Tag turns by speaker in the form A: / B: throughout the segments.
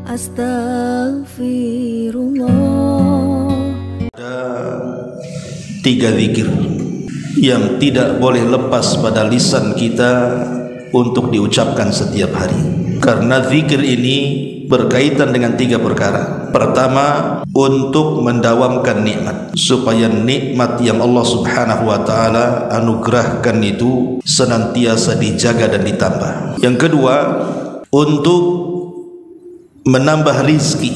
A: Astaghfirullah.
B: Ada 3 zikir yang tidak boleh lepas pada lisan kita untuk diucapkan setiap hari, karena zikir ini berkaitan dengan 3 perkara. Pertama, untuk mendawamkan nikmat, supaya nikmat yang Allah Subhanahu wa taala anugerahkan itu senantiasa dijaga dan ditambah. Yang kedua, untuk menambah rizki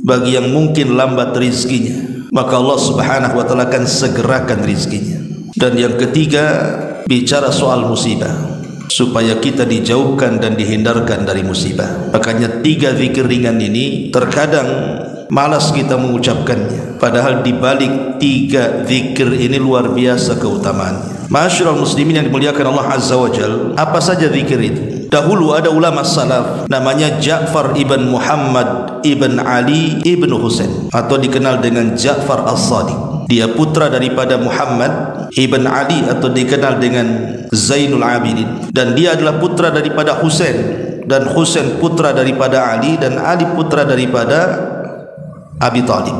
B: bagi yang mungkin lambat rizkinya, maka Allah Subhanahu wa taala akan segerakan rizkinya. Dan yang ketiga, bicara soal musibah, supaya kita dijauhkan dan dihindarkan dari musibah. Makanya 3 zikir ringan ini terkadang malas kita mengucapkannya, padahal di balik 3 zikir ini luar biasa keutamaannya. Ma'asyiral muslimin yang dimuliakan Allah Azza wa Jalla, apa saja zikir itu? Dahulu ada ulama salaf namanya Ja'far ibn Muhammad ibn Ali ibn Husain, atau dikenal dengan Ja'far as-Sadiq. Dia putra daripada Muhammad ibn Ali, atau dikenal dengan Zainul Abidin, dan dia adalah putra daripada Husain, dan Husain putra daripada Ali, dan Ali putra daripada Abi Talib.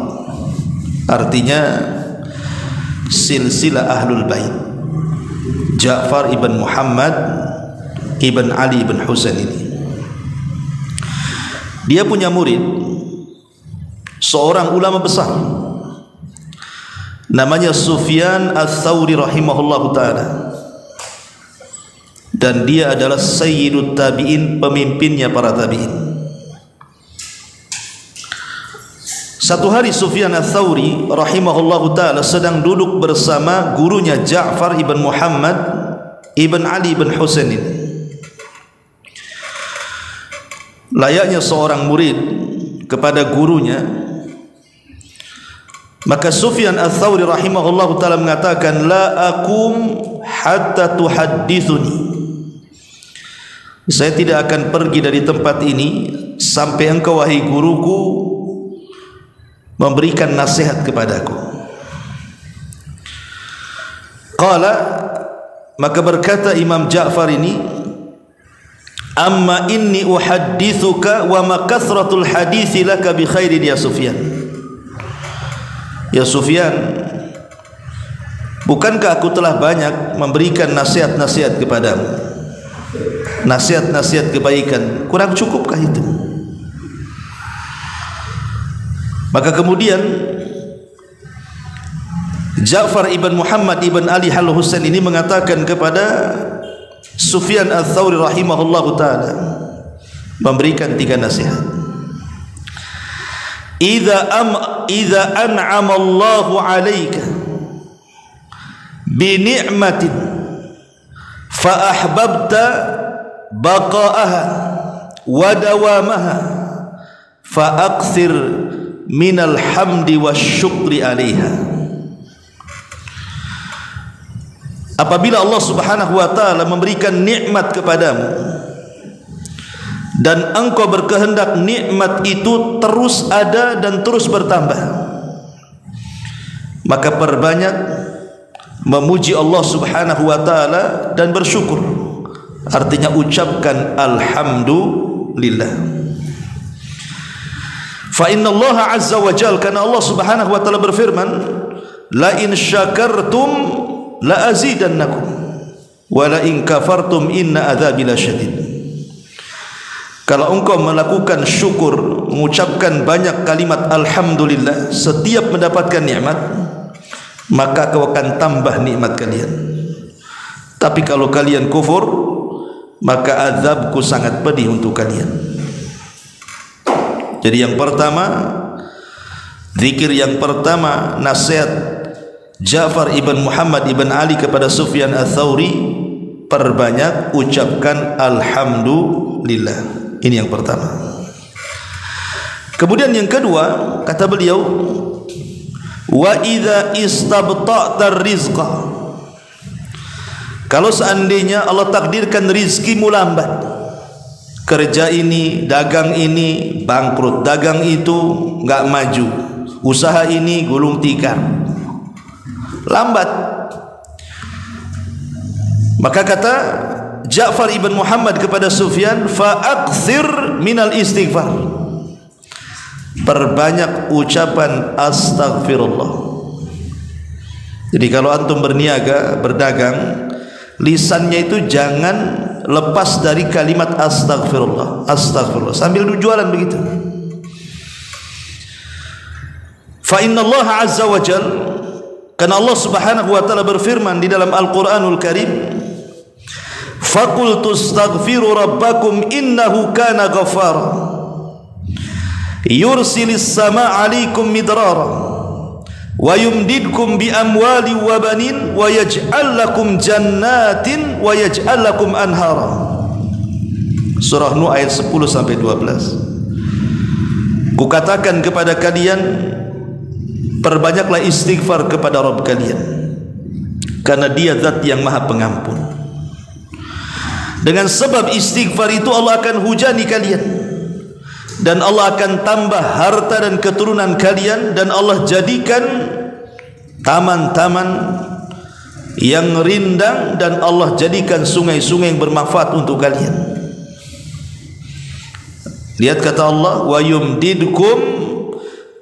B: Artinya silsilah Ahlul Bait. Ja'far ibn Muhammad ibn Ali ibn Husain ini, dia punya murid seorang ulama besar namanya Sufyan Ats-Tsauri rahimahullahu taala, dan dia adalah sayyidut tabi'in, pemimpinnya para tabi'in. Satu hari Sufyan Ats-Tsauri rahimahullahu taala sedang duduk bersama gurunya Ja'far ibn Muhammad ibn Ali ibn Husain ini. Layaknya seorang murid kepada gurunya, maka Sufyan Ats-Tsauri rahimahullahu taala mengatakan, la aqum hatta tuhaddithuni, saya tidak akan pergi dari tempat ini sampai engkau wahai guruku memberikan nasihat kepadaku. Qala, maka berkata Imam Ja'far ini, amma inni uhaddithuka wa ma kathratul hadithi laka bi khairin ya Sufyan. Ya Sufyan, bukankah aku telah banyak memberikan nasihat-nasihat kepadamu, nasihat-nasihat kebaikan, kurang cukupkah itu? Maka kemudian Ja'far ibn Muhammad ibn Ali al-Husain ini mengatakan kepada Sufyan Ats-Tsauri rahimahullahu taala, memberikan 3 nasihat. Idza an'ama Allahu 'alaika bi ni'matin fa ahbabta baqa'aha wa dawamaha fa aqsir minal hamdi wasyukri 'alaiha. Apabila Allah Subhanahu wa taala memberikan nikmat kepadamu dan engkau berkehendak nikmat itu terus ada dan terus bertambah, maka perbanyak memuji Allah Subhanahu wa taala dan bersyukur. Artinya ucapkan alhamdulillah. Fa inna Allah azza wa jalla, karena Allah Subhanahu wa taala berfirman, la in syakartum la azidannakum wa la in kafartum inna adzabi lasyadid. Kalau engkau melakukan syukur, mengucapkan banyak kalimat alhamdulillah setiap mendapatkan nikmat, maka kau akan tambah nikmat kalian. Tapi kalau kalian kufur, maka azabku sangat pedih untuk kalian. Jadi yang pertama, zikir yang pertama, nasihat Ja'far ibn Muhammad ibn Ali kepada Sufyan Ats-Tsauri, perbanyak ucapkan alhamdulillah. Ini yang pertama. Kemudian yang kedua, kata beliau, wa idza istabta'ta rizqa, kalau seandainya Allah takdirkan rizkimu lambat, kerja ini, dagang ini bangkrut, dagang itu enggak maju, usaha ini gulung tikar, lambat, maka kata Ja'far ibn Muhammad kepada Sufyan, fa aqsir minal istighfar, perbanyak ucapan astaghfirullah. Jadi kalau antum berniaga, berdagang, lisannya itu jangan lepas dari kalimat astaghfirullah, astaghfirullah, sambil jualan begitu. Fa inna Allah azza wa jal, karena Allah subhanahu wa ta'ala berfirman di dalam Al-Quranul Karim, faqultu astaghfiru rabbakum innahu kana ghaffara yursilis sama alaikum midrara wa yumdidkum bi amwali wa banin wa yaj'al lakum jannatin wa yaj'al lakum anhara. Surah Nuh ayat 10 sampai 12. Kukatakan kepada kalian, perbanyaklah istighfar kepada Rabb kalian, karena Dia zat yang maha pengampun. Dengan sebab istighfar itu Allah akan hujani kalian, dan Allah akan tambah harta dan keturunan kalian, dan Allah jadikan taman-taman yang rindang, dan Allah jadikan sungai-sungai yang bermanfaat untuk kalian. Lihat kata Allah, wa yumdidkum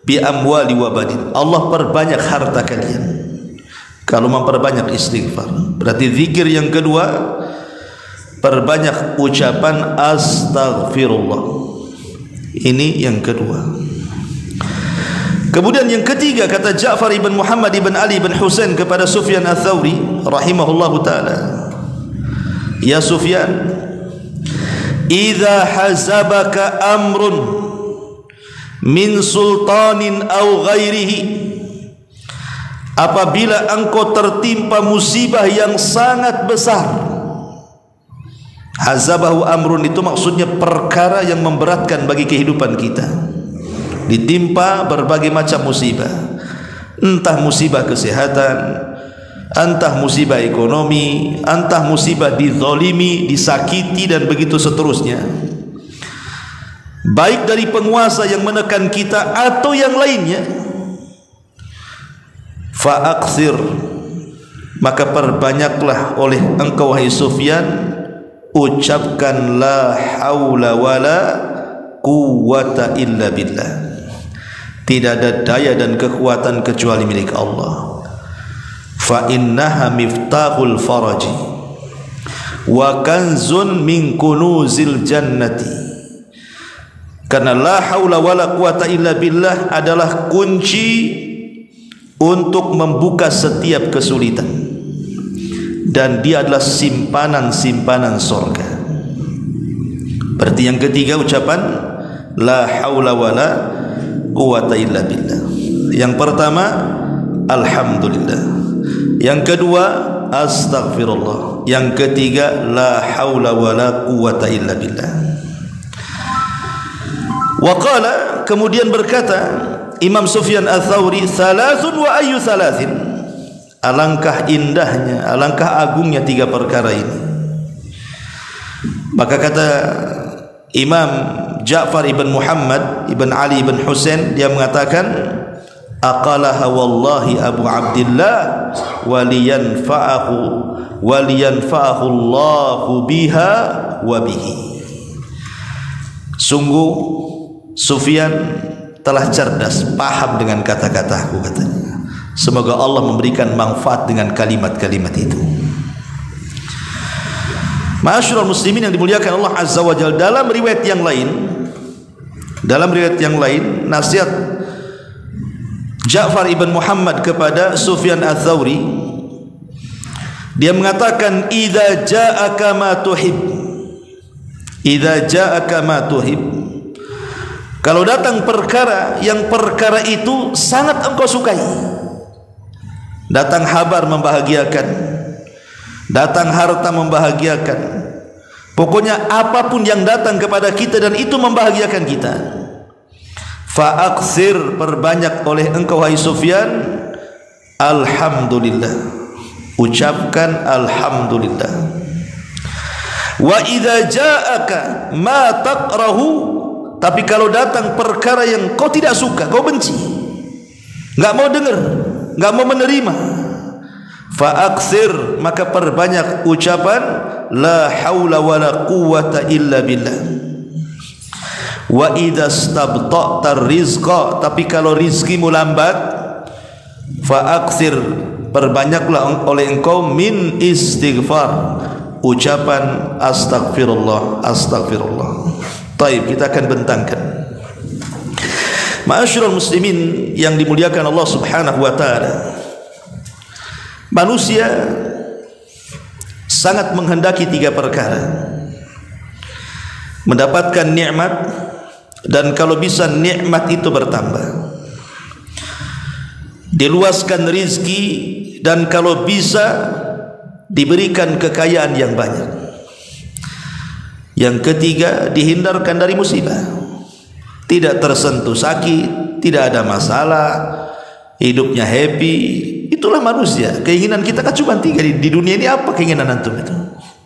B: bi amwali wa banin. Allah perbanyak harta kalian kalau memperbanyak istighfar. Berarti zikir yang kedua, perbanyak ucapan astaghfirullah. Ini yang kedua. Kemudian yang ketiga, kata Ja'far ibn Muhammad ibn Ali ibn Husain kepada Sufyan al-Thawri rahimahullahu ta'ala, ya Sufyan, idza hazabaka amrun min sultanin aw ghairihi, apabila engkau tertimpa musibah yang sangat besar. Hazabahu amrun itu maksudnya perkara yang memberatkan bagi kehidupan kita, ditimpa berbagai macam musibah, entah musibah kesehatan, entah musibah ekonomi, entah musibah dizalimi, disakiti, dan begitu seterusnya, baik dari penguasa yang menekan kita atau yang lainnya. Fa'aksir, maka perbanyaklah oleh engkau wahai Sufyan, ucapkan la haula wala quwwata illa billah. Tidak ada daya dan kekuatan kecuali milik Allah. Fa innaha miftahul faraji wa kanzun min kunuzil jannati. Karena la haula wala quwwata illa billah adalah kunci untuk membuka setiap kesulitan, dan dia adalah simpanan-simpanan surga. Berarti yang ketiga ucapan la haula wala quwwata illa billah. Yang pertama alhamdulillah, yang kedua astaghfirullah, yang ketiga la haula wala quwwata illa billah. Wa qala, kemudian berkata Imam Sufyan al-Thawri, thalathun wa ayyu thalathin, alangkah indahnya, alangkah agungnya tiga perkara ini. Maka kata Imam Ja'far ibn Muhammad ibn Ali ibn Husain, dia mengatakan, aqalaha wallahi Abu Abdillah waliyanfa'ahu Allahu biha wa bihi. Sungguh Sufyan telah cerdas, paham dengan kata-kataku, katanya. Semoga Allah memberikan manfaat dengan kalimat-kalimat itu. Ma'asyiral muslimin yang dimuliakan Allah Azza wa Jalla, dalam riwayat yang lain, nasihat Ja'far ibn Muhammad kepada Sufyan al-Thawri, dia mengatakan, idza ja'aka ma tuhib, idza ja'aka ma tuhib, kalau datang perkara yang perkara itu sangat engkau sukai, datang kabar membahagiakan, datang harta membahagiakan, pokoknya apapun yang datang kepada kita dan itu membahagiakan kita, fa'aksir, perbanyak oleh engkau wahai Sufyan alhamdulillah, ucapkan alhamdulillah. Wa idza ja'aka ma taqrahu, tapi kalau datang perkara yang kau tidak suka, kau benci, enggak mau dengar, enggak mau menerima, fa'aksir, maka perbanyak ucapan la haula wala quwwata illa billah. Wa idza stabta'ta rizqa, tapi kalau rizkimu lambat, fa aktsir, perbanyaklah oleh engkau min istighfar, ucapan astagfirullah, astagfirullah. Taib, kita akan bentangkan. Ma'asyiral muslimin yang dimuliakan Allah Subhanahu wa taala, manusia sangat menghendaki 3 perkara: mendapatkan nikmat, dan kalau bisa nikmat itu bertambah, diluaskan rizki, dan kalau bisa diberikan kekayaan yang banyak. Yang ketiga, dihindarkan dari musibah, tidak tersentuh sakit, tidak ada masalah, hidupnya happy. Itulah manusia. Keinginan kita kan cuma 3 di dunia ini. Apa keinginan antum itu?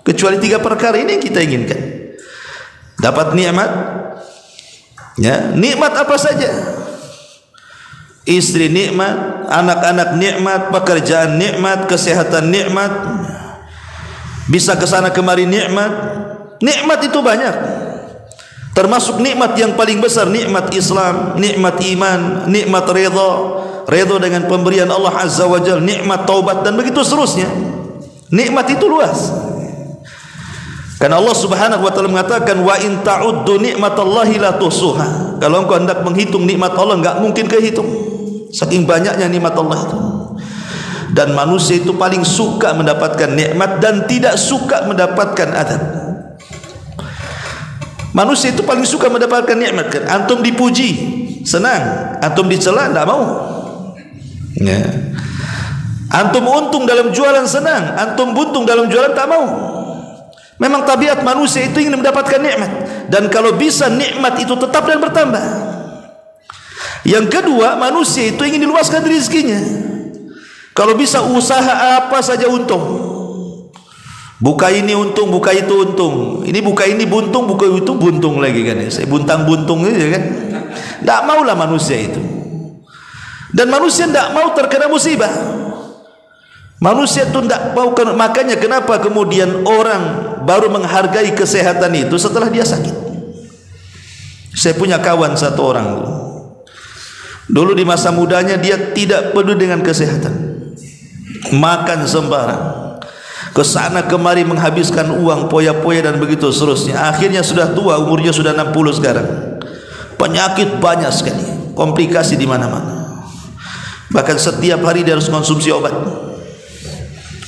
B: Kecuali 3 perkara ini yang kita inginkan. Dapat nikmat, ya, nikmat apa saja. Istri nikmat, anak-anak nikmat, pekerjaan nikmat, kesehatan nikmat, bisa ke sana kemari nikmat. Nikmat itu banyak. Termasuk nikmat yang paling besar, nikmat Islam, nikmat iman, nikmat redha dengan pemberian Allah Azza wa Jalla, nikmat taubat, dan begitu seterusnya. Nikmat itu luas. Karena Allah Subhanahu wa taala mengatakan, wa in ta'uddu nikmatallahi la tuhsuha. Kalau engkau hendak menghitung nikmat Allah, enggak mungkin kehitung. Saking banyaknya nikmat Allah itu. Dan manusia itu paling suka mendapatkan nikmat dan tidak suka mendapatkan adab. Manusia itu paling suka mendapatkan nikmat kan? Antum dipuji, senang. Antum dicela, tidak mau. Ya. Antum untung dalam jualan, senang. Antum buntung dalam jualan, tak mau. Memang tabiat manusia itu ingin mendapatkan nikmat, dan kalau bisa nikmat itu tetap dan bertambah. Yang kedua, manusia itu ingin diluaskan rezekinya. Kalau bisa usaha apa saja untung. Buka ini untung, buka itu untung. Ini buka ini buntung, buka itu buntung lagi kan. Saya buntang-buntung aja kan. Tak maulah manusia itu. Dan manusia tidak mau terkena musibah. Manusia itu tidak mau. Makanya kenapa kemudian orang baru menghargai kesehatan itu setelah dia sakit. Saya punya kawan satu orang dulu di masa mudanya dia tidak peduli dengan kesehatan, makan sembarang, kesana kemari menghabiskan uang poya-poya dan begitu seterusnya. Akhirnya sudah tua, umurnya sudah 60 sekarang. Penyakit banyak sekali, komplikasi di mana-mana. Bahkan setiap hari dia harus konsumsi obat.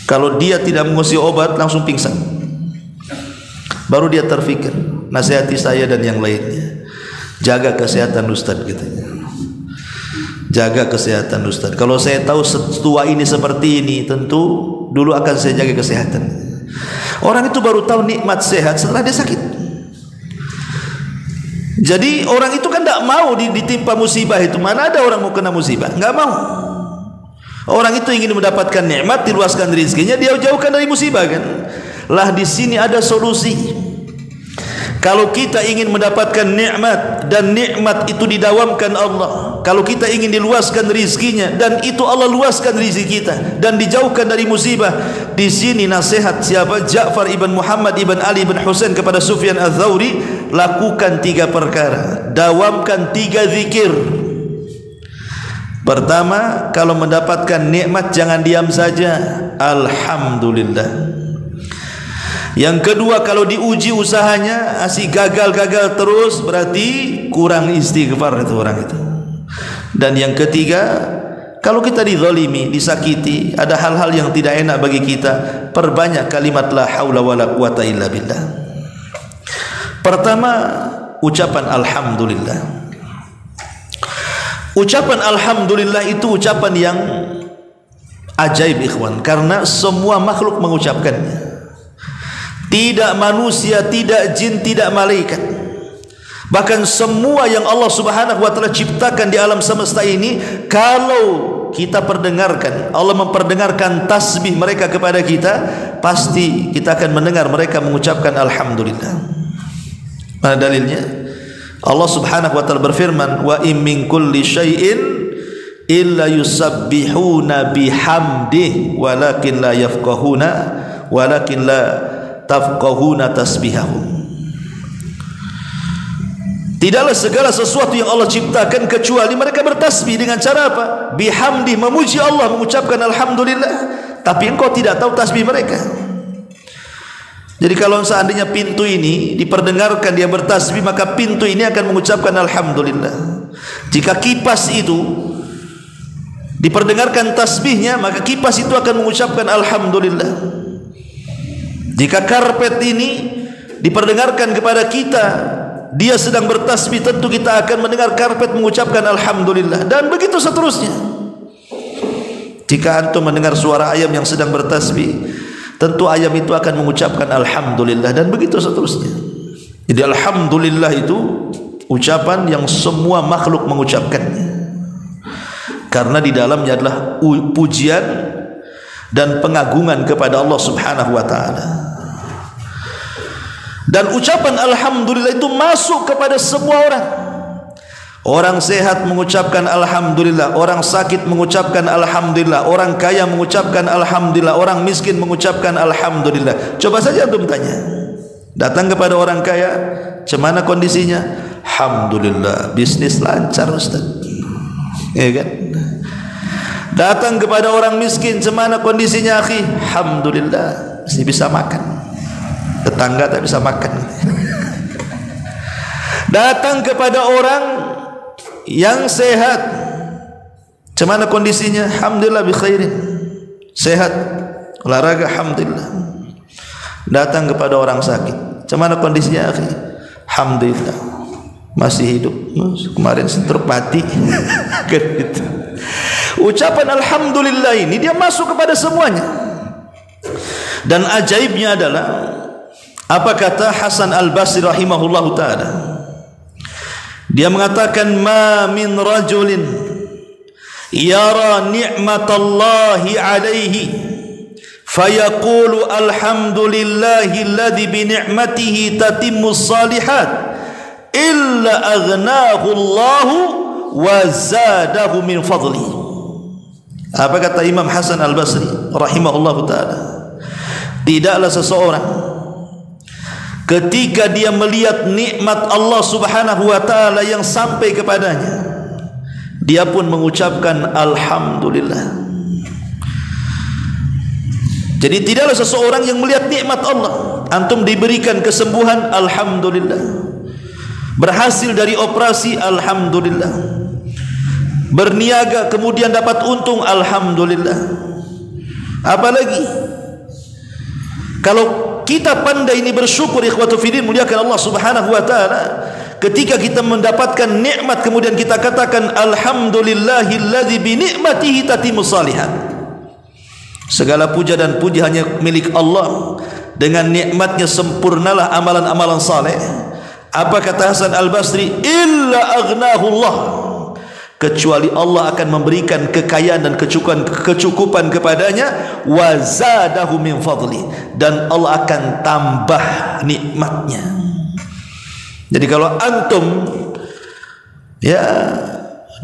B: Kalau dia tidak mengonsumsi obat langsung pingsan. Baru dia terfikir, nasihati saya dan yang lainnya, jaga kesehatan Ustaz katanya. Jaga kesehatan Ustaz. Kalau saya tahu setua ini seperti ini, tentu dulu akan saya jaga kesehatan. Orang itu baru tahu nikmat sehat setelah dia sakit. Jadi orang itu kan tidak mau ditimpa musibah itu. Mana ada orang mau kena musibah? Enggak mau. Orang itu ingin mendapatkan nikmat, diluaskan rezekinya, dia jauhkan dari musibah kan. Lah di sini ada solusi. Kalau kita ingin mendapatkan nikmat dan nikmat itu didawamkan Allah, kalau kita ingin diluaskan rezekinya dan itu Allah luaskan rezeki kita dan dijauhkan dari musibah, di sini nasihat siapa? Ja'far ibn Muhammad ibn Ali ibn Husain kepada Sufyan al-Thawri, lakukan 3 perkara, dawamkan 3 zikir. Pertama, kalau mendapatkan nikmat jangan diam saja, alhamdulillah. Yang kedua, kalau diuji usahanya masih gagal-gagal terus, berarti kurang istighfar itu orang itu. Dan yang ketiga, kalau kita dizalimi, disakiti, ada hal-hal yang tidak enak bagi kita, perbanyak kalimat la haula wala quwata illa billah. Pertama, ucapan alhamdulillah. Ucapan alhamdulillah itu ucapan yang ajaib ikhwan, karena semua makhluk mengucapkannya. Tidak manusia, tidak jin, tidak malaikat. Bahkan semua yang Allah Subhanahu wa taala ciptakan di alam semesta ini, kalau kita perdengarkan, Allah memperdengarkan tasbih mereka kepada kita, pasti kita akan mendengar mereka mengucapkan alhamdulillah. Mana dalilnya? Allah Subhanahu wa taala berfirman, wa in min kulli syai'in illa yusabbihuna bihamdihi walakin la yafqahuna walakin la tafqahuna tasbihahum. Tidaklah segala sesuatu yang Allah ciptakan kecuali mereka bertasbih dengan cara apa? Bihamdi, memuji Allah, mengucapkan alhamdulillah. Tapi engkau tidak tahu tasbih mereka. Jadi kalau seandainya pintu ini diperdengarkan dia bertasbih, maka pintu ini akan mengucapkan alhamdulillah. Jika kipas itu diperdengarkan tasbihnya, maka kipas itu akan mengucapkan alhamdulillah. Jika karpet ini diperdengarkan kepada kita, dia sedang bertasbih, tentu kita akan mendengar karpet mengucapkan alhamdulillah, dan begitu seterusnya. Jika antum mendengar suara ayam yang sedang bertasbih, tentu ayam itu akan mengucapkan alhamdulillah, dan begitu seterusnya. Jadi alhamdulillah itu ucapan yang semua makhluk mengucapkannya, karena di dalamnya adalah pujian dan pengagungan kepada Allah Subhanahu wa taala. Dan ucapan alhamdulillah itu masuk kepada semua orang. Orang sehat mengucapkan alhamdulillah, orang sakit mengucapkan alhamdulillah, orang kaya mengucapkan alhamdulillah, orang miskin mengucapkan alhamdulillah. Coba saja antum tanya, datang kepada orang kaya, "Cemana kondisinya?" "Alhamdulillah, bisnis lancar Ustaz." Ya kan? Datang kepada orang miskin, "Cemana kondisinya akhi?" "Alhamdulillah, masih bisa makan." Tetangga tak bisa makan. Datang kepada orang yang sehat, "Cemana kondisinya?" "Alhamdulillah bi khairin." Sehat, olahraga, alhamdulillah. Datang kepada orang sakit, "Cemana kondisinya akhi?" "Alhamdulillah, masih hidup. Kemarin stroke mati." Gitu. Ucapan alhamdulillah ini dia masuk kepada semuanya. Dan ajaibnya adalah apa kata Hasan Al-Basri rahimahullahu ta'ala. Dia mengatakan, "Ma min rajulin yara ni'matallahi alaihi fayaqulu alhamdulillahi alladhi bi ni'matihi tatimmu salihat illa aghnahu Allahu wa zadahu min fadli." Apa kata Imam Hasan Al-Basri rahimahullahu ta'ala? Tidaklah seseorang ketika dia melihat nikmat Allah Subhanahu wa taala yang sampai kepadanya, dia pun mengucapkan alhamdulillah. Jadi tidaklah seseorang yang melihat nikmat Allah, antum diberikan kesembuhan, alhamdulillah. Berhasil dari operasi, alhamdulillah. Berniaga kemudian dapat untung, alhamdulillah. Apalagi kalau kita pandai ini bersyukur, ikhwatu fillah, muliakan Allah Subhanahu wa taala. Ketika kita mendapatkan nikmat kemudian kita katakan alhamdulillahilladzi bi ni'matihi tatimmu shalihat. Segala puja dan puji hanya milik Allah, dengan nikmatnya sempurnalah amalan-amalan saleh. Apa kata Hasan Al-Basri? Illa aghnahu Allah, kecuali Allah akan memberikan kekayaan dan kecukupan kepadanya, wa zadahu min fadli, dan Allah akan tambah nikmatnya. Jadi kalau antum ya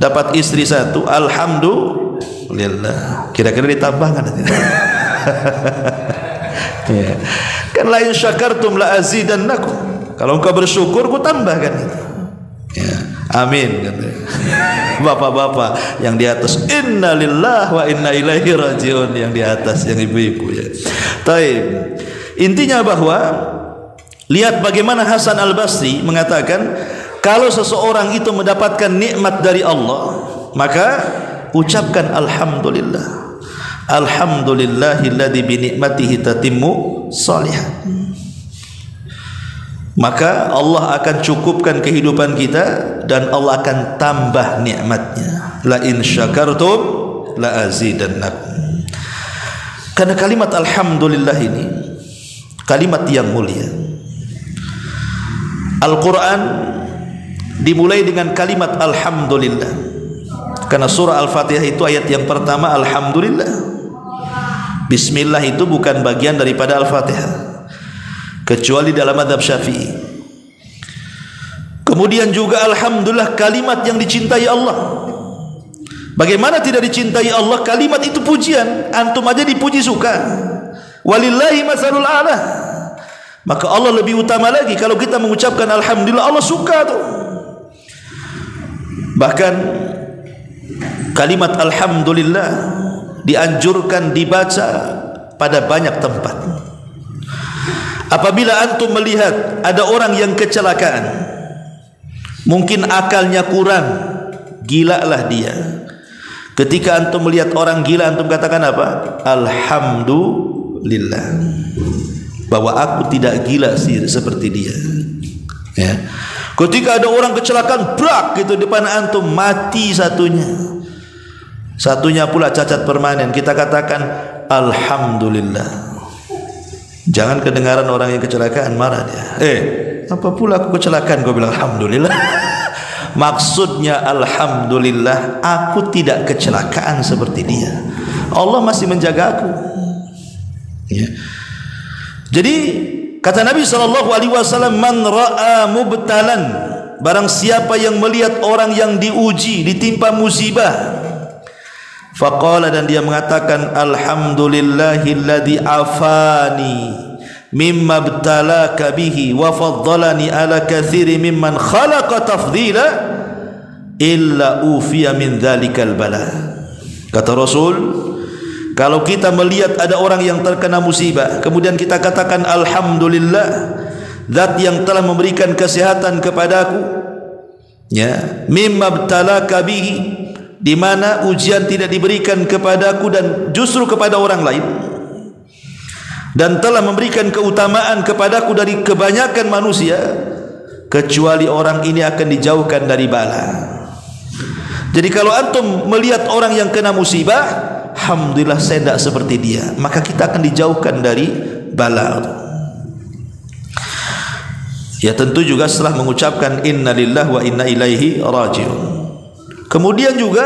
B: dapat istri satu, alhamdulillah, kira-kira ditambahkan nanti. Ya. Kan la in syakartum la azidannakum, kalau engkau bersyukur ku tambahkan itu. Ya. Amin. Bapak-bapak yang di atas, innalillahi wa inna ilaihi rajiun, yang di atas, yang ibu-ibu ya. Taib. Intinya bahwa lihat bagaimana Hasan Al-Basri mengatakan, kalau seseorang itu mendapatkan nikmat dari Allah, maka ucapkan alhamdulillah. Alhamdulillahilladzi bi ni'matihi tatimmu shalihat. Maka Allah akan cukupkan kehidupan kita dan Allah akan tambah nikmatnya. La in syakartum la azidannakum. Karena kalimat alhamdulillah ini kalimat yang mulia. Al-Quran dimulai dengan kalimat alhamdulillah, karena surah Al-Fatihah itu ayat yang pertama alhamdulillah. Bismillah itu bukan bagian daripada Al-Fatihah kecuali dalam mazhab Syafi'i. Kemudian juga alhamdulillah kalimat yang dicintai Allah. Bagaimana tidak dicintai Allah? Kalimat itu pujian, antum aja dipuji suka. Walillahi masalul a'la. Maka Allah lebih utama lagi kalau kita mengucapkan alhamdulillah, Allah suka tuh. Bahkan kalimat alhamdulillah dianjurkan dibaca pada banyak tempat. Apabila antum melihat ada orang yang kecelakaan, mungkin akalnya kurang, gilalah dia. Ketika antum melihat orang gila, antum katakan apa? Alhamdulillah, bahwa aku tidak gila seperti dia. Ya. Ketika ada orang kecelakaan, brak gitu depan antum, mati satunya pula cacat permanen, kita katakan alhamdulillah. Jangan kedengaran orang yang kecelakaan marah dia. Apa pula aku kecelakaan, kau bilang alhamdulillah. Maksudnya alhamdulillah, aku tidak kecelakaan seperti dia. Allah masih menjaga aku. Ya. Jadi kata Nabi SAW, man ra'a mubtalan, barang siapa yang melihat orang yang diuji, ditimpa musibah, faqala, dan dia mengatakan alhamdulillahilladzi afani mimma ibtalaka bihi wa faddalani ala katsiri mimman khalaqa tafdila illa ufiya min dzalikal bala. Kata Rasul, kalau kita melihat ada orang yang terkena musibah, kemudian kita katakan alhamdulillah, zat yang telah memberikan kesehatan kepadaku, ya, mimma ibtalaka bihi, di mana ujian tidak diberikan kepadaku dan justru kepada orang lain, dan telah memberikan keutamaan kepadaku dari kebanyakan manusia, kecuali orang ini akan dijauhkan dari bala. Jadi kalau antum melihat orang yang kena musibah, alhamdulillah saya tidak seperti dia, maka kita akan dijauhkan dari bala. Ya, tentu juga setelah mengucapkan innalillahi wa inna ilaihi raji'un. Kemudian juga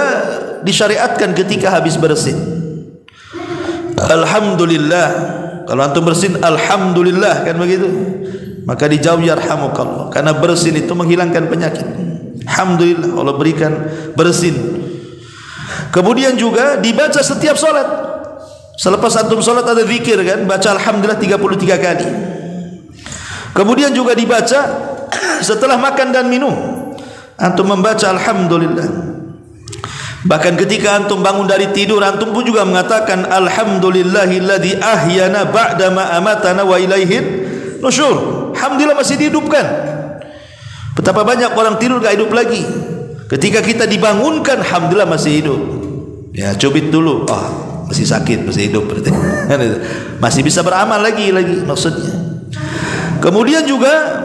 B: disyariatkan ketika habis bersin, alhamdulillah. Kalau antum bersin alhamdulillah, kan begitu, maka dijawab yarhamukallah, karena bersin itu menghilangkan penyakit. Alhamdulillah Allah berikan bersin. Kemudian juga dibaca setiap solat. Selepas antum solat ada zikir, kan, baca alhamdulillah 33 kali. Kemudian juga dibaca setelah makan dan minum, antum membaca alhamdulillah. Bahkan ketika antum bangun dari tidur, antum pun juga mengatakan alhamdulillahilladzi ahyana ba'da ma amatana wa ilaihin nusyur. Alhamdulillah masih dihidupkan. Betapa banyak orang tidur gak hidup lagi. Ketika kita dibangunkan, alhamdulillah masih hidup. Ya, cubit dulu, masih sakit, masih hidup berarti. Masih bisa beramal lagi maksudnya. Kemudian juga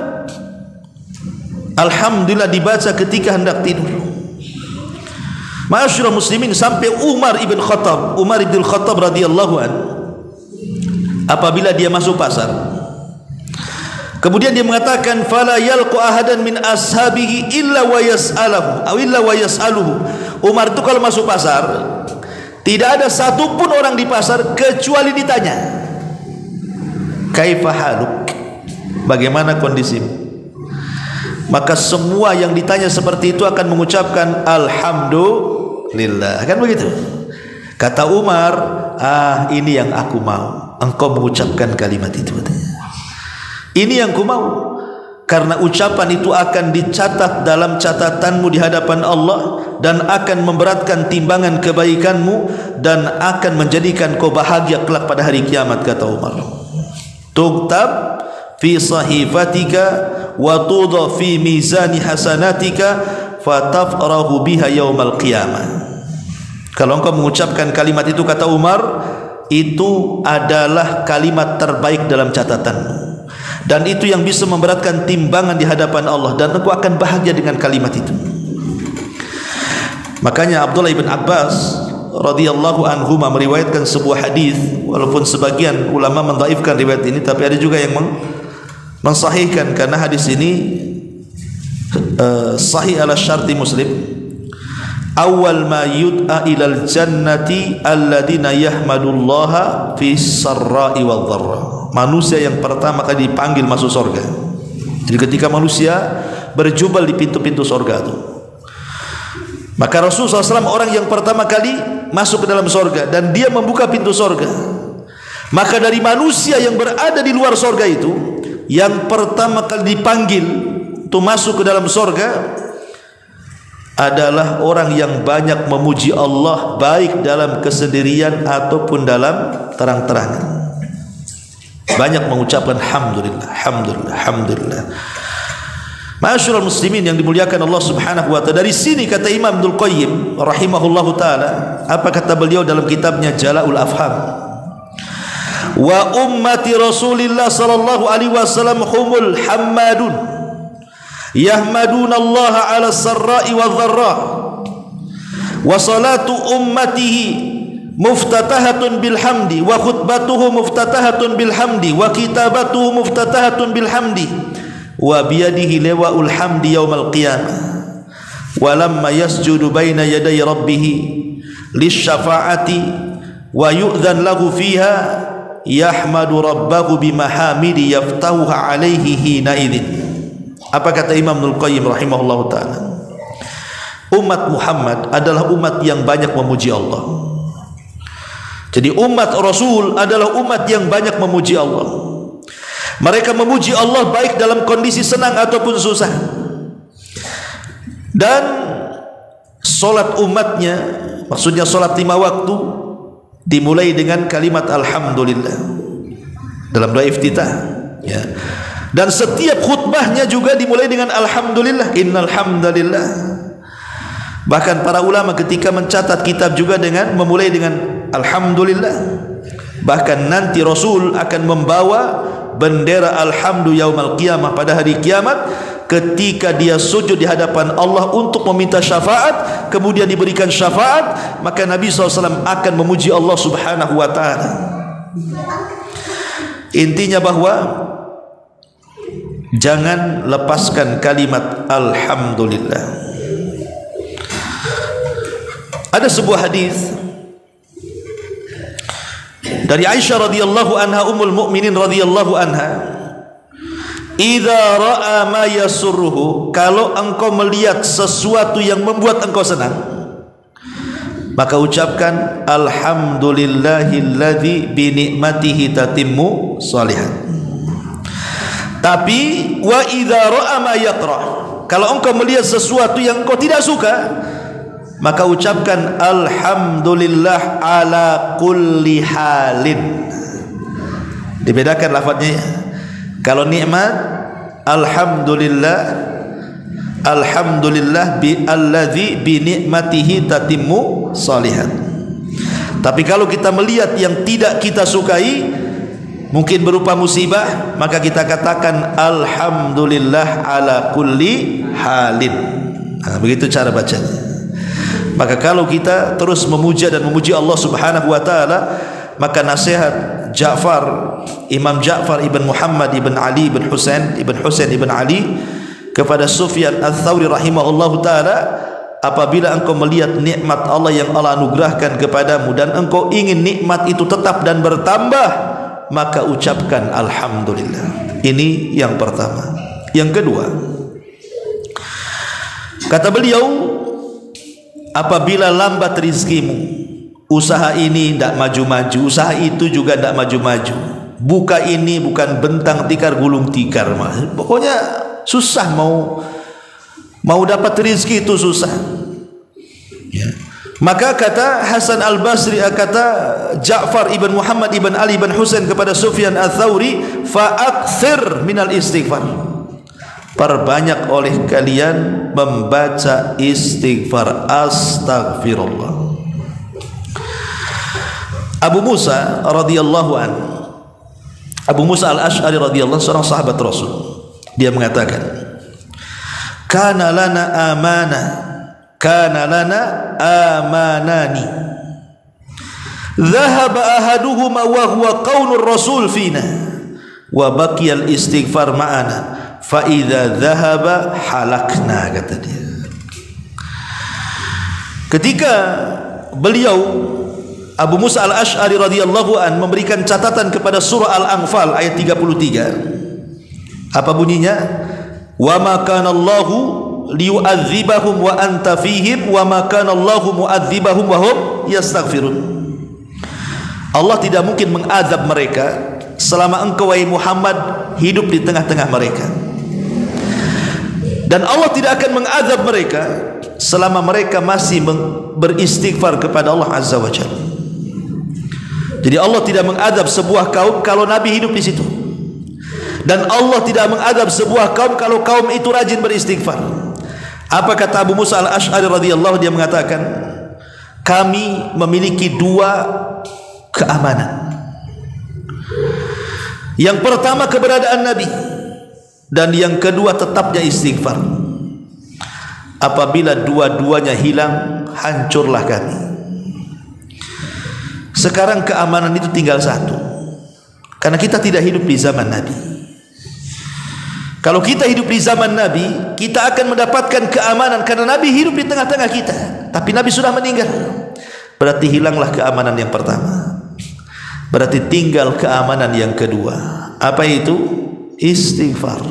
B: alhamdulillah dibaca ketika hendak tidur. Ma'asyiral muslimin, sampai Umar ibn Khattab radhiyallahu an, apabila dia masuk pasar, kemudian dia mengatakan fala yalqu ahadan min ashabihi illa wa yas'aluhu. Umar itu kalau masuk pasar, tidak ada satupun orang di pasar kecuali ditanya, kaifa haluk, bagaimana kondisimu? Maka semua yang ditanya seperti itu akan mengucapkan alhamdulillah, kan begitu. Kata Umar, ini yang aku mau, engkau mengucapkan kalimat itu. Ini yang ku mau, karena ucapan itu akan dicatat dalam catatanmu di hadapan Allah, dan akan memberatkan timbangan kebaikanmu, dan akan menjadikan kau bahagia kelak pada hari kiamat. Kata Umar, tuktab fi sahifatika wa tudha fi mizani hasanatika fatafrahu biha yaumal qiyamah. Kalau engkau mengucapkan kalimat itu, kata Umar, itu adalah kalimat terbaik dalam catatanmu, dan itu yang bisa memberatkan timbangan di hadapan Allah, dan engkau akan bahagia dengan kalimat itu. Makanya Abdullah ibn Abbas radhiyallahu anhu meriwayatkan sebuah hadis, walaupun sebagian ulama mendhaifkan riwayat ini, tapi ada juga yang mensahihkan, karena hadis ini sahih ala syarti Muslim. Awal ma yud'a ilal jannati alladina yahmadullaha fi sarra'i wal dharra. Manusia yang pertama kali dipanggil masuk surga. Jadi ketika manusia berjubel di pintu-pintu surga itu, maka Rasulullah SAW orang yang pertama kali masuk ke dalam surga, dan dia membuka pintu surga. Maka dari manusia yang berada di luar surga itu, yang pertama kali dipanggil untuk masuk ke dalam surga, adalah orang yang banyak memuji Allah, baik dalam kesendirian ataupun dalam terang-terangan. Banyak mengucapkan alhamdulillah, alhamdulillah, alhamdulillah. Ma'asyiral muslimin yang dimuliakan Allah Subhanahu wa taala. Dari sini kata Imam Ibnul Qayyim rahimahullahu taala, apa kata beliau dalam kitabnya Jala'ul Afham? Wa ummati Rasulillah sallallahu alaihi wasallam humul hammadun yahmaduna Allah 'ala sarra'i wadh-dharra. Wa salatu ummatihi muftatahatun bilhamdi wa khutbatuhu muftatahatun bilhamdi wa kitabatuhu muftatahatun bilhamdi wa biyadihi lawa'ul hamdi yaumal qiyamah wa lamma yasjudu baina yaday rabbih lisyafa'ati wa yu'dhan lahu fiha yahmadu rabbahu bimahamidi yaftahuha alaihi hina idzin. Apa kata Imam Ibnul Qayyim rahimahullahu taala? Umat Muhammad adalah umat yang banyak memuji Allah. Jadi umat Rasul adalah umat yang banyak memuji Allah. Mereka memuji Allah baik dalam kondisi senang ataupun susah. Dan solat umatnya, maksudnya solat 5 waktu, dimulai dengan kalimat alhamdulillah dalam doa iftitah, ya. Dan setiap khutbahnya juga dimulai dengan alhamdulillah, innal hamdalillah. Bahkan para ulama ketika mencatat kitab juga dengan memulai dengan alhamdulillah. Bahkan nanti Rasul akan membawa bendera alhamdu yaumal qiyamah pada hari kiamat, ketika dia sujud di hadapan Allah untuk meminta syafaat, kemudian diberikan syafaat, maka Nabi SAW akan memuji Allah Subhanahu wa ta'ala. Intinya bahwa jangan lepaskan kalimat alhamdulillah. Ada sebuah hadis dari Aisyah radhiyallahu anha, ummul mukminin radhiyallahu anha, idza ra'a ma yasurruhu, kalau engkau melihat sesuatu yang membuat engkau senang, maka ucapkan alhamdulillahilladzi bi ni'matihi tatimmu shalihat. Tapi wa idza ra'a ma yakrah, kalau engkau melihat sesuatu yang engkau tidak suka, maka ucapkan alhamdulillah ala kulli halin. Dibedakan lafadznya ya. Kalau nikmat alhamdulillah, alhamdulillah bi alladzi bi ni'matihi tatimmu shalihat. Tapi kalau kita melihat yang tidak kita sukai, mungkin berupa musibah, maka kita katakan alhamdulillah ala kulli halin. Nah, begitu cara bacanya. Maka kalau kita terus memuja dan memuji Allah Subhanahu wa taala, maka nasihat Imam Ja'far ibn Muhammad ibn Ali ibn Husain ibn Ali kepada Sufyan Ats-Tsauri rahimahullahu taala, apabila engkau melihat nikmat Allah yang Allah anugerahkan kepadamu dan engkau ingin nikmat itu tetap dan bertambah, maka ucapkan alhamdulillah. Ini yang pertama. Yang kedua, kata beliau, apabila lambat rizkimu, usaha ini tidak maju-maju, usaha itu juga tidak maju-maju, buka ini bukan bentang tikar gulung tikar, pokoknya susah, mau dapat rizki itu susah, ya. Maka kata Hasan Al-Basri, kata Ja'far ibn Muhammad ibn Ali ibn Husain kepada Sufyan Ats-Tsauri, fa'aktsir minal istighfar, perbanyak oleh kalian membaca istighfar, astagfirullah. Abu Musa radhiyallahu anhu, Abu Musa Al-Asy'ari radhiyallahu anhu, seorang sahabat Rasul, dia mengatakan, kana lana amanani dhahaba ahaduhuma wa huwa qaulur rasul fina wa baqiyal istighfar ma'ana fa idza dhahaba halakna, kata dia. Ketika beliau Abu Musa Al-Asy'ari radhiyallahu an memberikan catatan kepada surah Al-Anfal ayat 33, apa bunyinya? Wa ma kana Allahu liyu'adzibahum wa anta fihim wa ma kana Allahu mu'adzibahum wa hum yastaghfirun. Allah tidak mungkin mengazab mereka selama engkau wahai Muhammad hidup di tengah-tengah mereka. Dan Allah tidak akan mengazab mereka selama mereka masih beristighfar kepada Allah Azza wa Jalla. Jadi Allah tidak mengazab sebuah kaum kalau Nabi hidup di situ, dan Allah tidak mengazab sebuah kaum kalau kaum itu rajin beristighfar. Apa kata Abu Musa al-Ash'ari radhiyallahu, dia mengatakan, kami memiliki dua keamanan. Yang pertama keberadaan Nabi, dan yang kedua tetapnya istighfar. Apabila dua-duanya hilang, hancurlah kami. Sekarang keamanan itu tinggal satu, karena kita tidak hidup di zaman Nabi. Kalau kita hidup di zaman Nabi, kita akan mendapatkan keamanan karena Nabi hidup di tengah-tengah kita. Tapi Nabi sudah meninggal, berarti hilanglah keamanan yang pertama. Berarti tinggal keamanan yang kedua. Apa itu? Istighfar.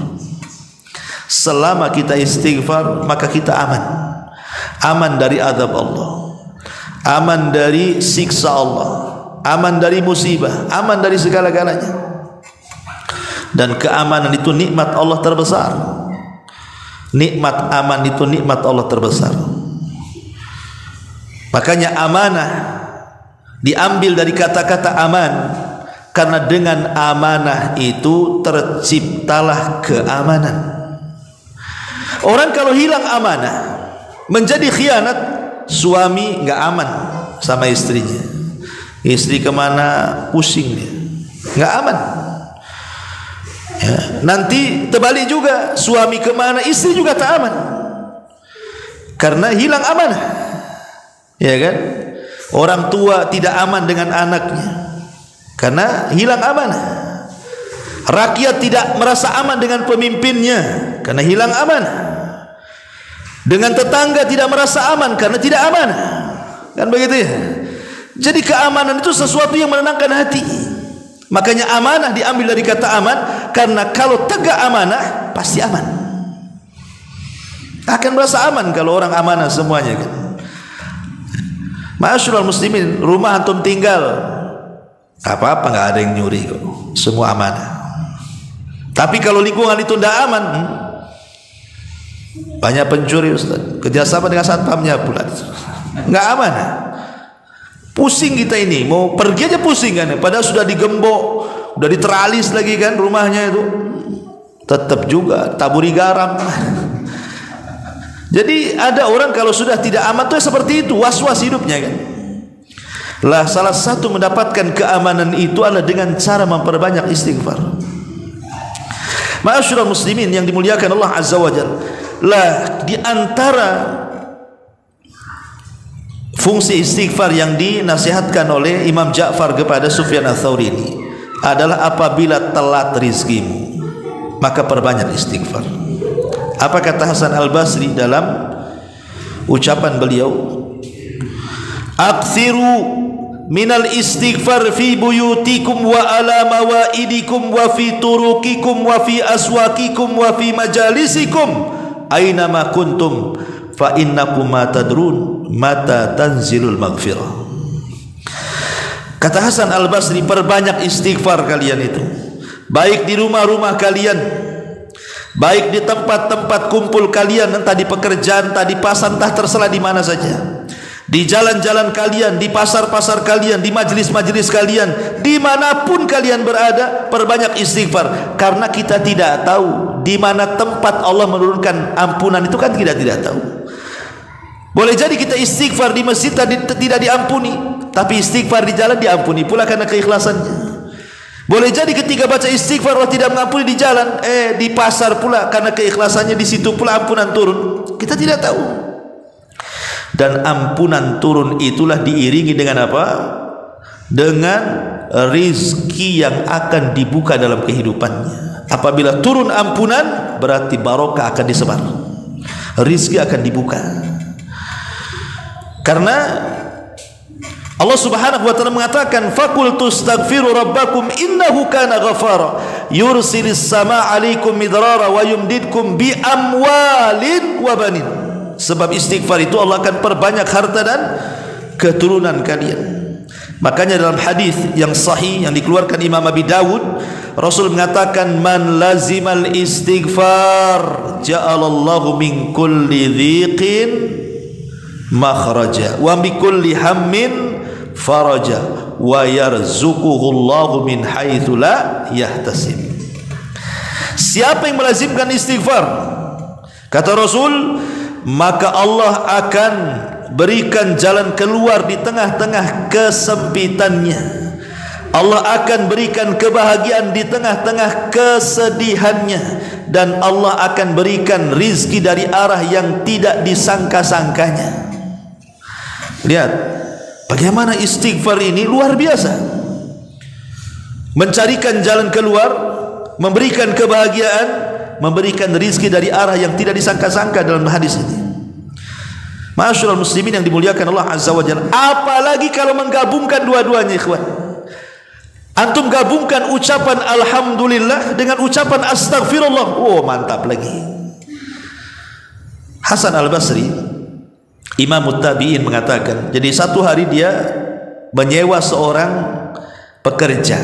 B: Selama kita istighfar, maka kita aman. Aman dari azab Allah, aman dari siksa Allah, aman dari musibah, aman dari segala-galanya. Dan keamanan itu nikmat Allah terbesar. Nikmat aman itu nikmat Allah terbesar. Makanya amanah diambil dari kata-kata aman, karena dengan amanah itu terciptalah keamanan. Orang kalau hilang amanah, menjadi khianat. Suami nggak aman sama istrinya, istri kemana pusing dia, nggak aman. Ya, nanti terbalik juga, suami kemana istri juga tak aman, karena hilang amanah. Ya kan? Orang tua tidak aman dengan anaknya karena hilang amanah. Rakyat tidak merasa aman dengan pemimpinnya karena hilang amanah. Dengan tetangga tidak merasa aman karena tidak amanah. Kan begitu ya? Jadi keamanan itu sesuatu yang menenangkan hati. Makanya amanah diambil dari kata aman, karena kalau tegak amanah pasti aman. Akan merasa aman kalau orang amanah semuanya kan. Ma'asyiral muslimin, rumah antum tinggal, apa-apa nggak ada yang nyuri kok, semua amanah. Tapi kalau lingkungan itu tidak aman, banyak pencuri Ustaz, kerjasama dengan satpamnya pula, nggak amanah. Pusing kita ini, mau pergi aja pusing kan, padahal sudah digembok, sudah diteralis lagi kan rumahnya itu, tetap juga taburi garam. Jadi ada orang kalau sudah tidak aman tuh seperti itu, was-was hidupnya kan. Lah salah satu mendapatkan keamanan itu adalah dengan cara memperbanyak istighfar. Ma'asyiral muslimin yang dimuliakan Allah Azza wa Jalla, lah di antara fungsi istighfar yang dinasihatkan oleh Imam Ja'far kepada Sufyan Ats-Tsauri ini adalah apabila telat rizkimu, maka perbanyak istighfar. Apa kata Hasan Al-Basri dalam ucapan beliau? Aktsiru minal istighfar fi buyutikum wa ala mawaidikum wa fi turuqikum wa fi aswaqikum wa fi majalisikum aina ma kuntum fa innakum ma tadrun mata tanzilul maghfirah. Kata Hasan Al-Basri, perbanyak istighfar kalian itu, baik di rumah-rumah kalian, baik di tempat-tempat kumpul kalian, entah di pekerjaan, entah di pasar, entah terserah di mana saja, di jalan-jalan kalian, di pasar-pasar kalian, di majelis-majelis kalian, dimanapun kalian berada, perbanyak istighfar. Karena kita tidak tahu di mana tempat Allah menurunkan ampunan itu, kan kita tidak tahu. Boleh jadi kita istighfar di masjid tidak diampuni, tapi istighfar di jalan diampuni pula karena keikhlasannya. Boleh jadi ketika baca istighfar Allah tidak mengampuni di jalan, di pasar pula karena keikhlasannya, di situ pula ampunan turun. Kita tidak tahu. Dan ampunan turun itulah diiringi dengan apa? Dengan rizki yang akan dibuka dalam kehidupannya. Apabila turun ampunan, berarti barokah akan disebar, rizki akan dibuka. Karena Allah Subhanahu wa taala mengatakan, faqul tastaghfiru rabbakum innahu kana ghafara yursilis samaa 'alaikum midrara wa yumdidkum bi amwalin wa banin. Sebab istighfar itu Allah akan perbanyak harta dan keturunan kalian. Makanya dalam hadis yang sahih yang dikeluarkan Imam Abi Dawud, Rasul mengatakan, man lazimal istighfar ja'alallahu min kulli dhiqin makhraja wa bi kulli hammin faraja wa yarzuquhu Allahu min haitsu la yahtasib. Siapa yang melazimkan istighfar, kata Rasul, maka Allah akan berikan jalan keluar di tengah-tengah kesempitannya. Allah akan berikan kebahagiaan di tengah-tengah kesedihannya, dan Allah akan berikan rizki dari arah yang tidak disangka-sangkanya. Lihat bagaimana istighfar ini luar biasa, mencarikan jalan keluar, memberikan kebahagiaan, memberikan rizki dari arah yang tidak disangka-sangka dalam hadis ini. Ma'asyiral muslimin yang dimuliakan Allah Azza wa Jalla, apalagi kalau menggabungkan dua-duanya, ikhwan. Antum gabungkan ucapan alhamdulillah dengan ucapan astagfirullah, oh mantap lagi. Hasan Al-Basri, Imam Tabi'in, mengatakan, jadi satu hari dia menyewa seorang pekerja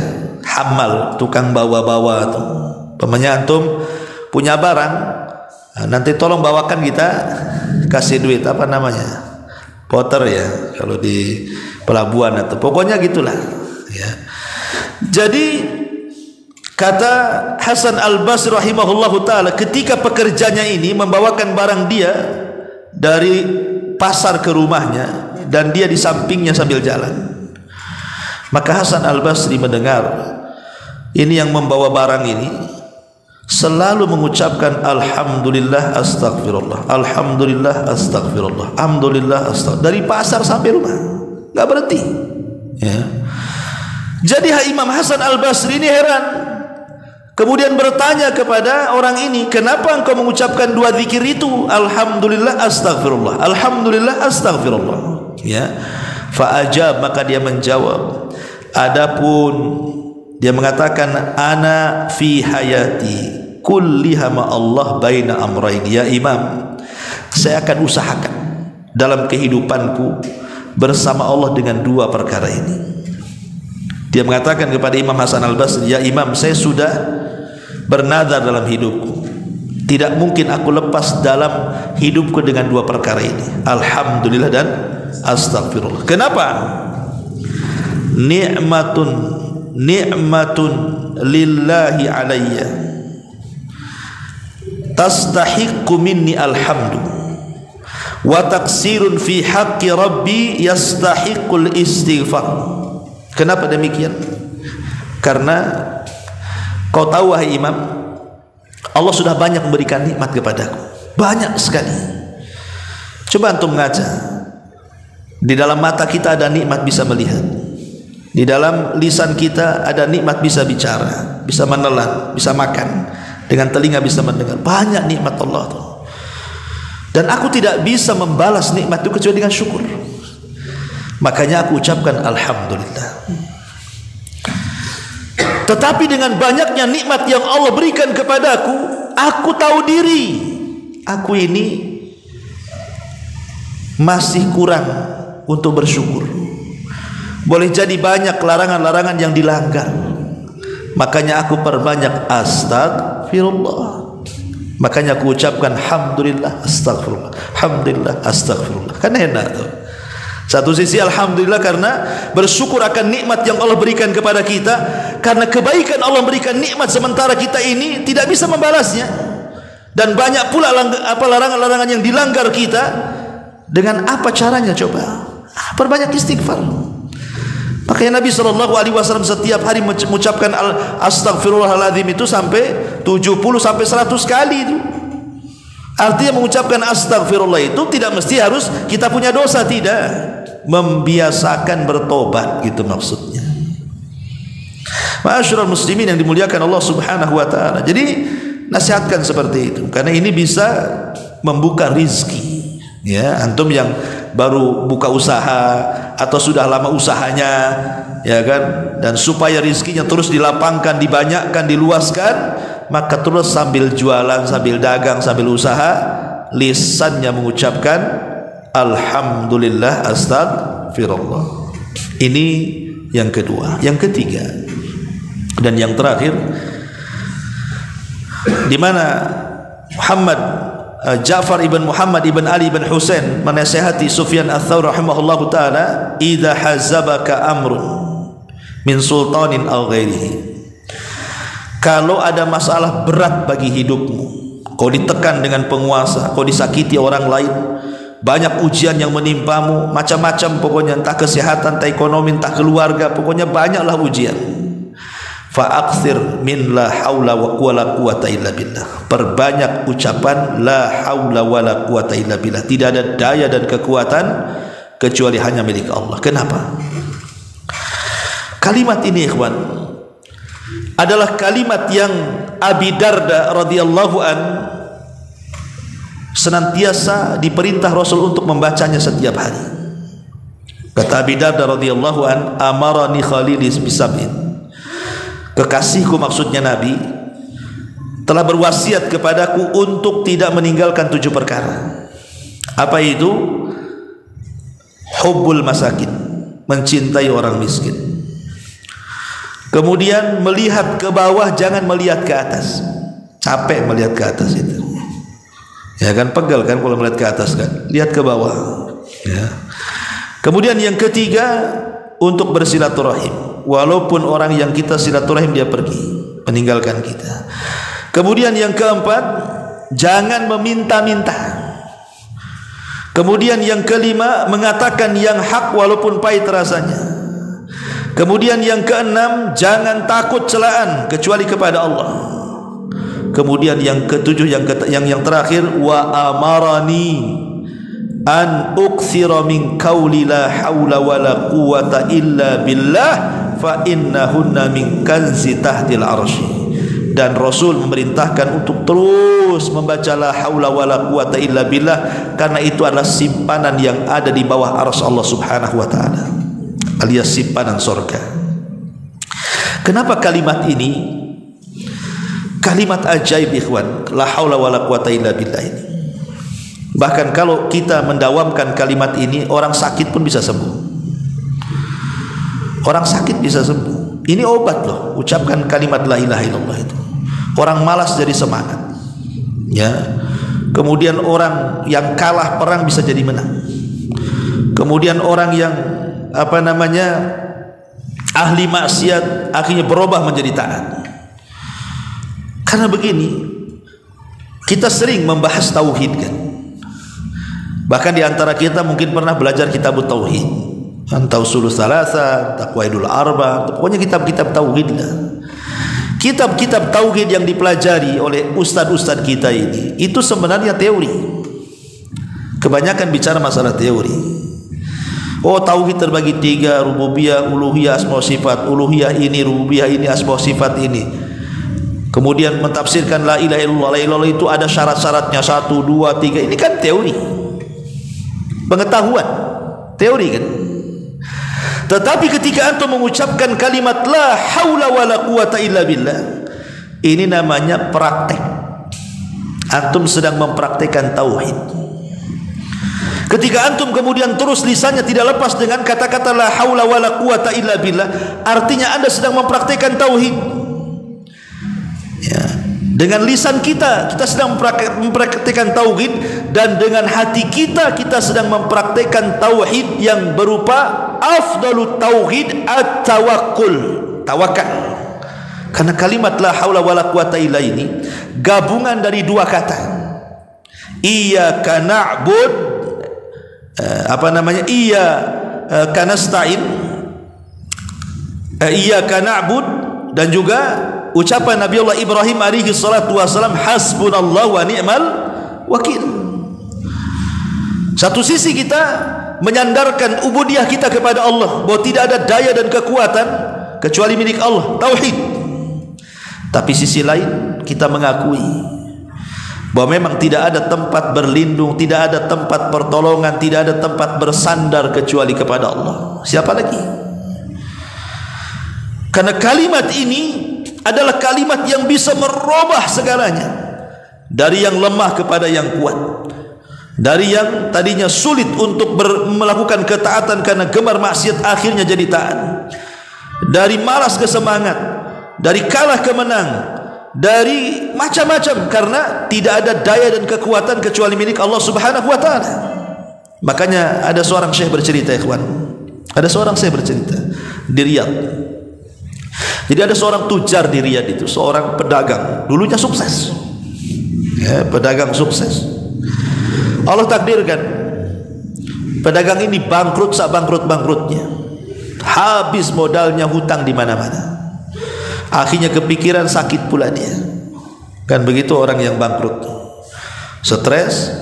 B: hamal, tukang bawa-bawa tuh. Pemanya antum punya barang, nanti tolong bawakan, kita kasih duit, apa namanya, porter ya kalau di pelabuhan, atau pokoknya gitulah ya. Jadi kata Hasan Al-Basri rahimahullahu taala, ketika pekerjanya ini membawakan barang dia dari pasar ke rumahnya dan dia di sampingnya sambil jalan, maka Hasan Al-Basri mendengar ini yang membawa barang ini selalu mengucapkan alhamdulillah astagfirullah, alhamdulillah astagfirullah, alhamdulillah astagfirullah, dari pasar sampai rumah, enggak berhenti ya. Jadi Imam Hasan Al-Basri ini heran, kemudian bertanya kepada orang ini, kenapa engkau mengucapkan dua zikir itu, alhamdulillah astagfirullah, alhamdulillah astagfirullah ya. Fa ajab, maka dia menjawab, adapun dia mengatakan, ana fi hayati kulliha ma Allah baina amrayn, ya Imam, saya akan usahakan dalam kehidupanku bersama Allah dengan dua perkara ini. Dia mengatakan kepada Imam Hasan Al-Basri, ya Imam, saya sudah bernazar dalam hidupku, tidak mungkin aku lepas dalam hidupku dengan dua perkara ini, alhamdulillah dan astagfirullah. Kenapa? Ni'matun lillahi alayya tastahiqqu minni alhamdu wa taqsirun fi haqqi rabbi yastahiqqul istighfar. Kenapa demikian? Karena kau tahu wahai Imam, Allah sudah banyak memberikan nikmat kepadaku, banyak sekali. Coba antum ngaca, di dalam mata kita ada nikmat bisa melihat, di dalam lisan kita ada nikmat bisa bicara, bisa menelan, bisa makan, dengan telinga bisa mendengar. Banyak nikmat Allah tuh. Dan aku tidak bisa membalas nikmat itu kecuali dengan syukur. Makanya aku ucapkan alhamdulillah. Tetapi dengan banyaknya nikmat yang Allah berikan kepadaku, aku tahu diri, aku ini masih kurang untuk bersyukur. Boleh jadi banyak larangan-larangan yang dilanggar, makanya aku perbanyak astagfirullah. Makanya aku ucapkan alhamdulillah astagfirullah, alhamdulillah astagfirullah. Kan enak tuh. Satu sisi alhamdulillah karena bersyukur akan nikmat yang Allah berikan kepada kita, karena kebaikan Allah berikan nikmat sementara kita ini tidak bisa membalasnya, dan banyak pula larangan-larangan yang dilanggar kita. Dengan apa caranya? Coba perbanyak istighfar. Makanya Nabi SAW setiap hari mengucapkan astagfirullahaladzim itu sampai 70 sampai 100 kali itu. Artinya mengucapkan astagfirullah itu tidak mesti harus kita punya dosa, tidak, membiasakan bertobat, gitu maksudnya. Ma'asyiral muslimin yang dimuliakan Allah Subhanahu wa taala. Jadi nasihatkan seperti itu, karena ini bisa membuka rizki. Ya, antum yang baru buka usaha atau sudah lama usahanya, ya kan, dan supaya rizkinya terus dilapangkan, dibanyakkan, diluaskan, maka terus sambil jualan, sambil dagang, sambil usaha, lisannya mengucapkan alhamdulillah astagfirullah. Ini yang kedua, yang ketiga, dan yang terakhir, di mana Ja'far ibn Muhammad ibn Ali ibn Husain menasihati Sufyan ats-Tsauri rahimahullahu taala, "Idza hazabaka amrun min sultanin aw ghairihi." Kalau ada masalah berat bagi hidupmu, kau ditekan dengan penguasa, kau disakiti orang lain, banyak ujian yang menimpamu, macam-macam pokoknya, entah kesehatan, entah ekonomi, entah keluarga, pokoknya banyaklah ujian. Fa'akthir min la haula wala quwata illa billah. Perbanyak ucapan la haula wala quwata illa billah. Tidak ada daya dan kekuatan kecuali hanya milik Allah. Kenapa? Kalimat ini ikhwan adalah kalimat yang Abi Darda radhiyallahu an senantiasa diperintah Rasul untuk membacanya setiap hari. Kata Abi Darda radhiyallahu an, "Amarani khalili bisab'in." Kekasihku, maksudnya Nabi, telah berwasiat kepadaku untuk tidak meninggalkan 7 perkara. Apa itu? Hubbul masakin, mencintai orang miskin. Kemudian melihat ke bawah, jangan melihat ke atas. Capek melihat ke atas itu. Ya kan, pegal kan kalau melihat ke atas kan. Lihat ke bawah. Ya. Kemudian yang ketiga, untuk bersilaturahim. Walaupun orang yang kita silaturahim dia pergi, meninggalkan kita. Kemudian yang keempat, jangan meminta-minta. Kemudian yang kelima, mengatakan yang hak walaupun pahit rasanya. Kemudian yang keenam, jangan takut celaan kecuali kepada Allah. Kemudian yang ketujuh, yang terakhir, wa amarani an ukthira min qawli la haula wala quwata illa billah fa innahunna min kanzi tahtil arsy. Dan Rasul memerintahkan untuk terus membaca la haula wala quwata illa billah, karena itu adalah simpanan yang ada di bawah arsy Allah Subhanahu wa taala, alias simpanan surga. Kenapa kalimat ini kalimat ajaib ikhwan, la haula wala quwata illa billah ini? Bahkan kalau kita mendawamkan kalimat ini, orang sakit pun bisa sembuh. Orang sakit bisa sembuh. Ini obat loh, ucapkan kalimat la ilaha illallah itu. Orang malas jadi semangat. Ya. Kemudian orang yang kalah perang bisa jadi menang. Kemudian orang yang ahli maksiat akhirnya berubah menjadi taat. Karena begini, kita sering membahas tauhid kan. Bahkan di antara kita mungkin pernah belajar kitab tauhid, Tausulul Thalatha, Taqwaidul Arba, pokoknya kitab-kitab tauhid lah. Kitab-kitab tauhid yang dipelajari oleh ustadz-ustadz kita ini, itu sebenarnya teori. Kebanyakan bicara masalah teori. Oh, tauhid terbagi 3, rububiyah, uluhiyah, asma sifat. Uluhiyah ini, rububiyah ini, asma sifat ini. Kemudian mentafsirkan la ilaha illallah. La ilaha illallah itu ada syarat-syaratnya 1, 2, 3. Ini kan teori, pengetahuan, teori kan. Tetapi ketika antum mengucapkan kalimat la haula wala quwata illa billah, ini namanya praktek. Antum sedang mempraktekkan tauhid. Ketika antum kemudian terus lisannya tidak lepas dengan kata-kata la haula wala quwata illa billah, artinya anda sedang mempraktekkan tauhid. Ya. Dengan lisan kita sedang mempraktikkan tauhid, dan dengan hati kita sedang mempraktikkan tauhid yang berupa afdalut tauhid at-tawakkul, tawakal. Karena kalimat la haula wala quwata illa ini gabungan dari 2 kata. Iyyaka na'bud, iyyaka nasta'in, iyyaka na'bud, dan juga ucapan Nabi Allah Ibrahim alaihi salatu wasalam, hasbunallahu wa ni'mal wakil. Satu sisi kita menyandarkan ubudiyah kita kepada Allah, bahwa tidak ada daya dan kekuatan kecuali milik Allah, tauhid. Tapi sisi lain kita mengakui bahwa memang tidak ada tempat berlindung, tidak ada tempat pertolongan, tidak ada tempat bersandar kecuali kepada Allah. Siapa lagi? Karena kalimat ini adalah kalimat yang bisa merubah segalanya, dari yang lemah kepada yang kuat, dari yang tadinya sulit untuk melakukan ketaatan karena gemar maksiat akhirnya jadi taat, dari malas ke semangat, dari kalah ke menang, dari macam-macam, karena tidak ada daya dan kekuatan kecuali milik Allah Subhanahu wa taala. Makanya ada seorang syekh bercerita, ikhwan. Ada seorang syekh bercerita di Riyadh. Jadi ada seorang tujar di Riyadh itu, seorang pedagang, dulunya sukses. Ya, pedagang sukses. Allah takdirkan pedagang ini bangkrut bangkrutnya. Habis modalnya, hutang di mana-mana. Akhirnya kepikiran, sakit pula dia. Kan begitu orang yang bangkrut, stres,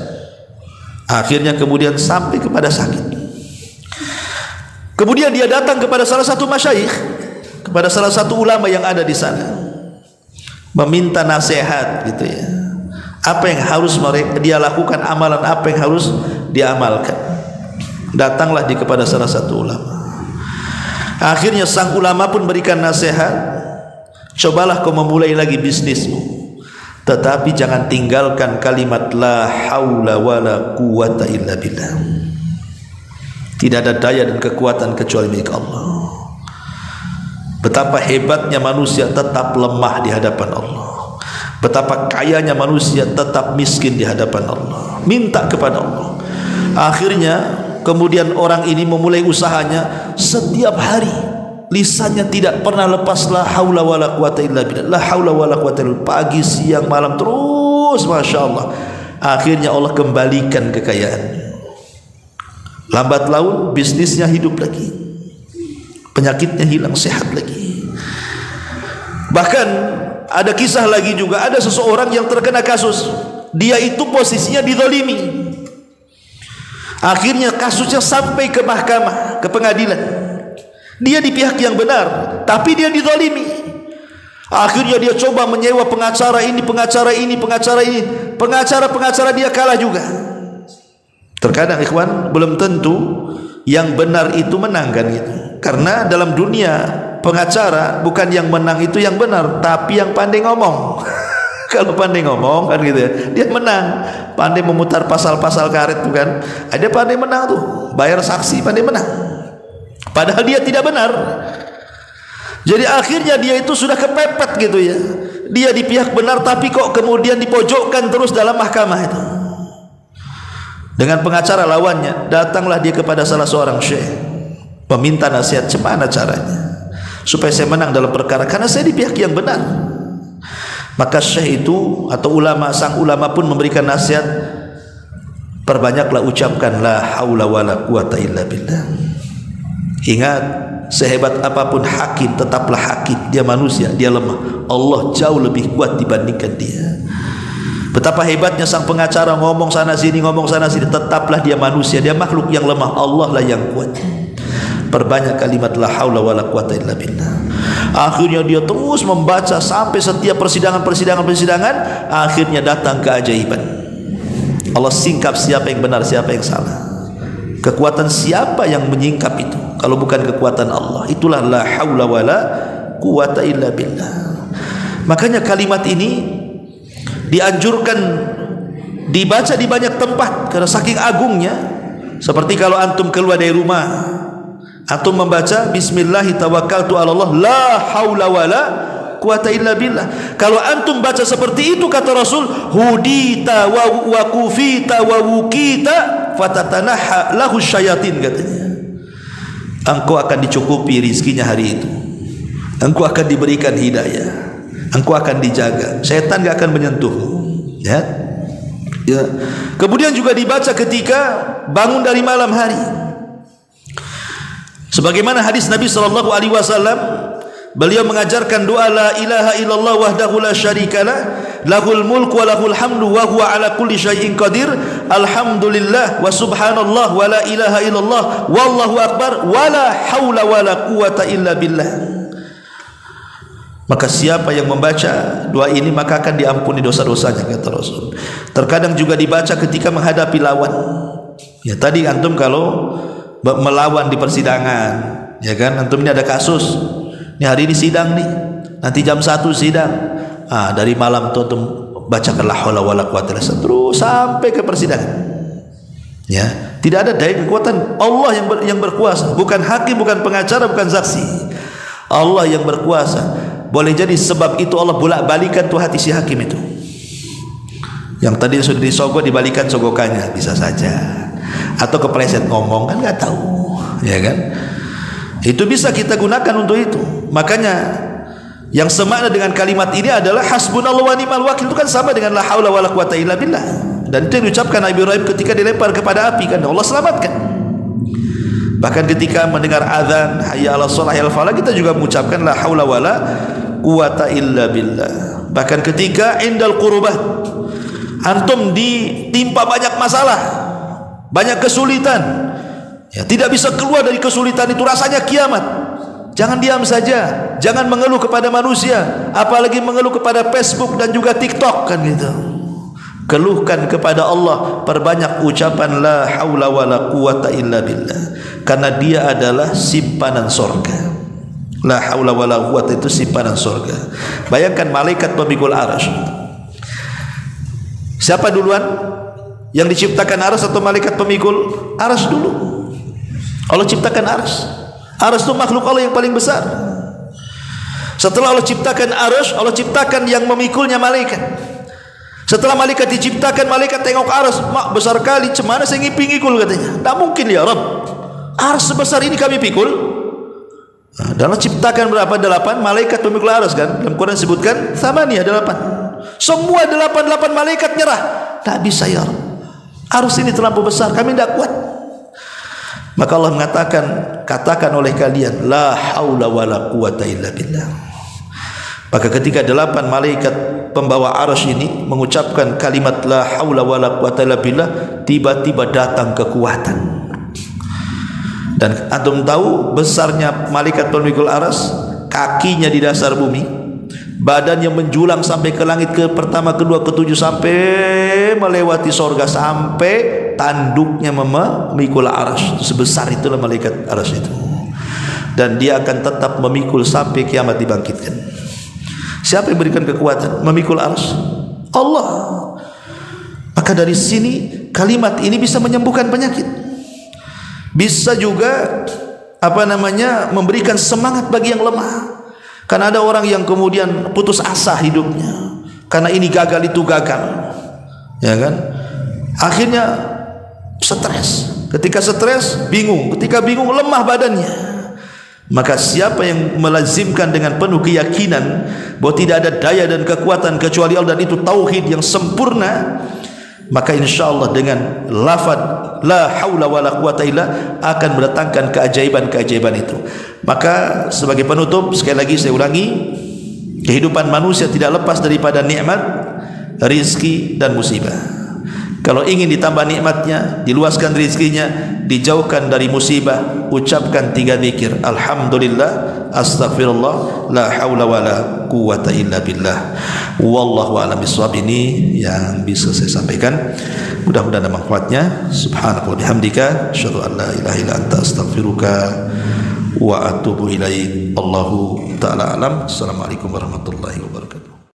B: akhirnya kemudian sampai kepada sakit. Kemudian dia datang kepada salah satu masyayikh, kepada salah satu ulama yang ada di sana, meminta nasihat gitu ya. Apa yang harus dia lakukan, amalan apa yang harus diamalkan. Datanglah dia kepada salah satu ulama. Akhirnya sang ulama pun berikan nasihat, cobalah kau memulai lagi bisnismu, tetapi jangan tinggalkan kalimat la haula wala quwata illa billah. Tidak ada daya dan kekuatan kecuali milik Allah. Betapa hebatnya manusia tetap lemah di hadapan Allah. Betapa kayanya manusia tetap miskin di hadapan Allah. Minta kepada Allah. Akhirnya kemudian orang ini memulai usahanya. Setiap hari lisannya tidak pernah lepas la haula wala quwata illa billah, la haula wala quwata illa billah. Pagi, siang, malam terus, masya Allah. Akhirnya Allah kembalikan kekayaan. Lambat laun bisnisnya hidup lagi, penyakitnya hilang, sehat lagi. Bahkan ada kisah lagi juga, ada seseorang yang terkena kasus, dia itu posisinya dizalimi. Akhirnya kasusnya sampai ke mahkamah, ke pengadilan. Dia di pihak yang benar, tapi dia dizalimi. Akhirnya dia coba menyewa pengacara ini, pengacara dia kalah juga. Terkadang ikhwan, belum tentu yang benar itu menang kan gitu. Karena dalam dunia pengacara bukan yang menang itu yang benar, tapi yang pandai ngomong. Kalau pandai ngomong kan gitu ya, dia menang. Pandai memutar pasal-pasal karet bukan? Ada pandai menang tuh, bayar saksi pandai menang. Padahal dia tidak benar. Jadi akhirnya dia itu sudah kepepet gitu ya. Dia di pihak benar tapi kok kemudian dipojokkan terus dalam mahkamah itu. Dengan pengacara lawannya, datanglah dia kepada salah seorang syekh, meminta nasihat, gimana caranya supaya saya menang dalam perkara, karena saya di pihak yang benar. Maka syekh itu atau ulama, sang ulama pun memberikan nasihat, perbanyaklah ucapkan la haula wala quwata illa billah. Ingat, sehebat apapun hakim, tetaplah hakim. Dia manusia, dia lemah. Allah jauh lebih kuat dibandingkan dia. Betapa hebatnya sang pengacara, ngomong sana sini, tetaplah dia manusia, dia makhluk yang lemah. Allah lah yang kuat. Perbanyak kalimat la haula wala quwata illa billah. Akhirnya dia terus membaca sampai setiap persidangan, akhirnya datang keajaiban. Allah singkap siapa yang benar, siapa yang salah. Kekuatan siapa yang menyingkap itu kalau bukan kekuatan Allah? Itulah la haula wala quwata illa billah. Makanya kalimat ini dianjurkan dibaca di banyak tempat karena saking agungnya. Seperti kalau antum keluar dari rumah, antum membaca bismillahi tawakkaltu ala Allah la haula wala quwata illa billah. Kalau antum baca seperti itu, kata Rasul, hudita wa kufita wa wukita fatatanaha lahu syayatin, katanya. Engkau akan dicukupi rizkinya hari itu, engkau akan diberikan hidayah, engkau akan dijaga, setan gak akan menyentuhmu. Ya. Ya. Kemudian juga dibaca ketika bangun dari malam hari. Sebagaimana hadis Nabi sallallahu alaihi wasallam, beliau mengajarkan doa la ilaha illallah wahdahu la syarikalah, lahul mulku wa lahul hamdu wa huwa ala kulli syai'in qadir, alhamdulillah wa subhanallah wa la ilaha illallah wallahu akbar wa la haula wa la quwata illa billah. Maka siapa yang membaca doa ini maka akan diampuni dosa-dosanya, kata Rasul. Terkadang juga dibaca ketika menghadapi lawan. Ya, tadi antum kalau melawan di persidangan, ya kan, antum ini ada kasus, ini hari ini sidang nih, nanti jam 1 sidang. Dari malam tuh antum bacakan la haula wala quwata illa billah terus sampai ke persidangan. Ya, tidak ada daya kekuatan Allah yang berkuasa, bukan hakim, bukan pengacara, bukan saksi. Allah yang berkuasa. Boleh jadi sebab itu Allah bolak-balikan tuh hati si hakim itu. Yang tadi sudah disogok dibalikan sogokannya, bisa saja. Atau kepleset ngomong, kan nggak tahu, ya kan? Itu bisa kita gunakan untuk itu. Makanya yang semakna dengan kalimat ini adalah hasbunallahu wa ni'mal wakil, itu kan sama dengan la haula wala quwata illa billah. Dan itu yang diucapkan Nabi Ibrahim ketika dilempar kepada api, kan Allah selamatkan. Bahkan ketika mendengar azan hayya 'alas shalah hayya 'alal falah, kita juga mengucapkan la haula wala quwata illa billah. Bahkan ketika indal qurubat, antum ditimpa banyak masalah, banyak kesulitan, ya, tidak bisa keluar dari kesulitan itu, rasanya kiamat, jangan diam saja, jangan mengeluh kepada manusia, apalagi mengeluh kepada Facebook dan juga TikTok, kan gitu. Keluhkan kepada Allah, perbanyak ucapan la haula wala quwata illa billah, karena dia adalah simpanan surga. La haula wala quwata itu simpanan surga. Bayangkan malaikat pemikul arsy. Siapa duluan? Yang diciptakan arsy atau malaikat pemikul arsy dulu? Allah ciptakan arsy. Arsy itu makhluk Allah yang paling besar. Setelah Allah ciptakan arsy, Allah ciptakan yang memikulnya malaikat. Setelah malaikat diciptakan, malaikat tengok arsy, mak besar kali, cemana saya ngiping-ngikul, katanya. Tak mungkin ya Rabb, arsy sebesar ini kami pikul. Nah, dalam ciptakan berapa? 8 malaikat pemikul arsy, kan? Dalam Quran sebutkan thamaniyah, 8. Semua 8 malaikat nyerah. Tak bisa ya Rabb, arsy ini terlampau besar, kami tidak kuat. Maka Allah mengatakan, katakan oleh kalian la haula wala quwata illa billah. Maka ketika 8 malaikat pembawa arsy ini mengucapkan kalimat la haula wala quwata illa billah, tiba-tiba datang kekuatan. Dan antum tahu besarnya malaikat pemikul arsy, kakinya di dasar bumi, badannya menjulang sampai ke langit ke pertama, kedua, ketujuh, sampai melewati sorga, sampai tanduknya memikul arsy. Sebesar itulah malaikat arsy itu. Dan dia akan tetap memikul sampai kiamat dibangkitkan. Siapa yang berikan kekuatan memikul arsy? Allah. Maka dari sini kalimat ini bisa menyembuhkan penyakit. Bisa juga memberikan semangat bagi yang lemah. Karena ada orang yang kemudian putus asa hidupnya, karena ini gagal itu gagal, ya kan? Akhirnya stres. Ketika stres bingung, ketika bingung lemah badannya. Maka siapa yang melazimkan dengan penuh keyakinan bahwa tidak ada daya dan kekuatan kecuali Allah, dan itu tauhid yang sempurna, maka insyaallah dengan lafaz la haula wala quwata illa akan mendatangkan keajaiban-keajaiban itu. Maka sebagai penutup, sekali lagi saya ulangi, kehidupan manusia tidak lepas daripada nikmat, rizki dan musibah. Kalau ingin ditambah nikmatnya, diluaskan rizkinya, dijauhkan dari musibah, ucapkan 3 zikir: alhamdulillah, astaghfirullah, la haula wala quwata illa billah. Wallahu a'lam bishawab. Ini yang bisa saya sampaikan, mudah-mudahan ada manfaatnya. Subhanaka wa bihamdika, asyhadu an la ilaha illa anta, astaghfiruka wa atubu ilaik. Allahu ta'ala alam. Assalamualaikum warahmatullahi wabarakatuh.